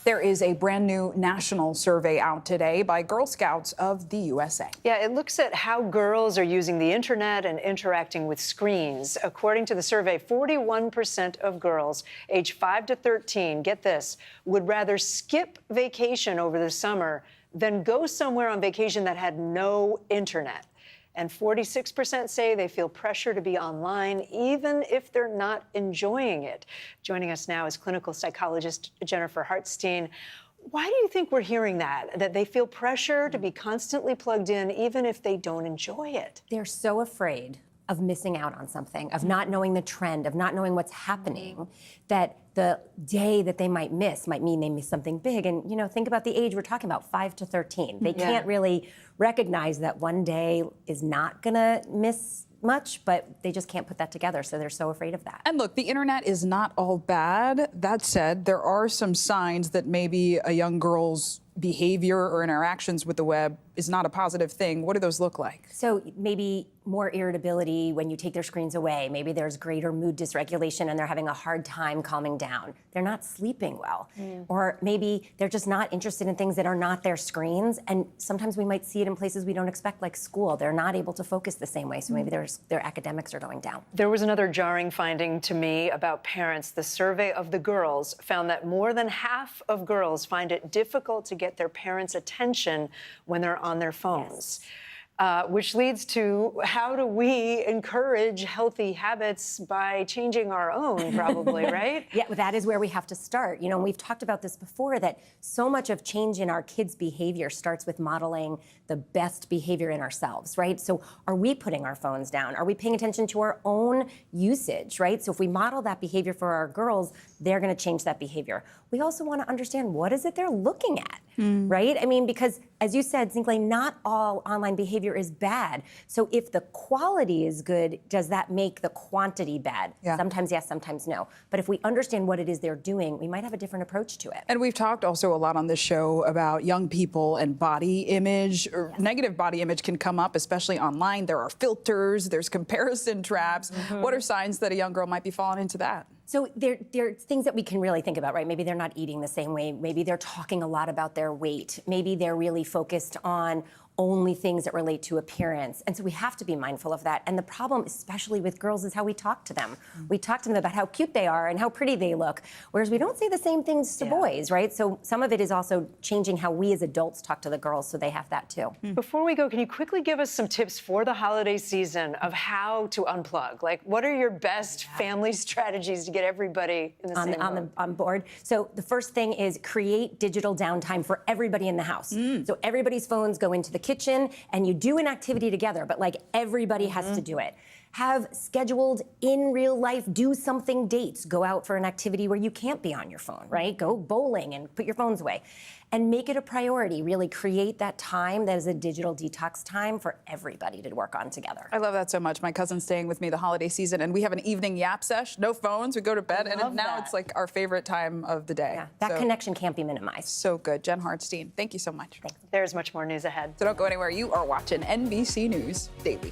There is a brand new national survey out today by Girl Scouts of the USA. Yeah, it looks at how girls are using the internet and interacting with screens. According to the survey, 41% of girls aged 5 to 13, get this, would rather skip vacation over the summer than go somewhere on vacation that had no internet. And 46% say they feel pressure to be online, even if they're not enjoying it. Joining us now is clinical psychologist Jennifer Hartstein. Why do you think we're hearing that they feel pressure to be constantly plugged in, even if they don't enjoy it? They're so afraid of missing out on something, of not knowing the trend, of not knowing what's happening, that the day that they might mean they miss something big. And, you know, think about the age we're talking about, 5 to 13. They can't really recognize that one day is not gonna miss much, but they just can't put that together, so they're so afraid of that. And look, the internet is not all bad. That said, there are some signs that maybe a young girl's behavior or interactions with the web is not a positive thing. What do those look like? So maybe more irritability when you take their screens away. Maybe there's greater mood dysregulation and they're having a hard time calming down. They're not sleeping well. Or maybe they're just not interested in things that are not their screens. And sometimes we might see it in places we don't expect, like school. They're not able to focus the same way, so maybe their academics are going down. There was another jarring finding to me about parents. The survey of the girls found that more than half of girls find it difficult to get their parents' attention when they're on their phones. Yes. Which leads to, how do we encourage healthy habits by changing our own, probably, right? Yeah, that is where we have to start. You know, we've talked about this before, that so much of change in our kids' behavior starts with modeling the best behavior in ourselves, right? So are we putting our phones down? Are we paying attention to our own usage, right? So if we model that behavior for our girls, they're gonna change that behavior. We also wanna understand, what is it they're looking at, right? I mean, because as you said, Zinkley, not all online behavior is bad. So if the quality is good, does that make the quantity bad? Yeah. Sometimes yes, sometimes no. But if we understand what it is they're doing, we might have a different approach to it. And we've talked also a lot on this show about young people and body image. Or negative body image can come up, especially online. There are filters, there's comparison traps. What are signs that a young girl might be falling into that? So there are things that we can really think about, right? Maybe they're not eating the same way. Maybe they're talking a lot about their weight. Maybe they're really focused on only things that relate to appearance. And so we have to be mindful of that. And the problem, especially with girls, is how we talk to them. We talk to them about how cute they are and how pretty they look, whereas we don't say the same things to boys, right? So some of it is also changing how we as adults talk to the girls, so they have that too. Before we go, can you quickly give us some tips for the holiday season of how to unplug? Like, what are your best family strategies to get everybody in the same mode? On board? So the first thing is create digital downtime for everybody in the house. So everybody's phones go into the kitchen and you do an activity together, but like everybody has to do it. Have scheduled in real life, do something dates. Go out for an activity where you can't be on your phone, right? Go bowling and put your phones away. And make it a priority. Really create that time that is a digital detox time for everybody to work on together. I love that so much. My cousin's staying with me the holiday season, and we have an evening yap sesh, no phones, we go to bed, and now it's like our favorite time of the day. Yeah, that connection can't be minimized. So good. Jen Hartstein, thank you so much. Thanks. There's much more news ahead. So don't go anywhere. You are watching NBC News Daily.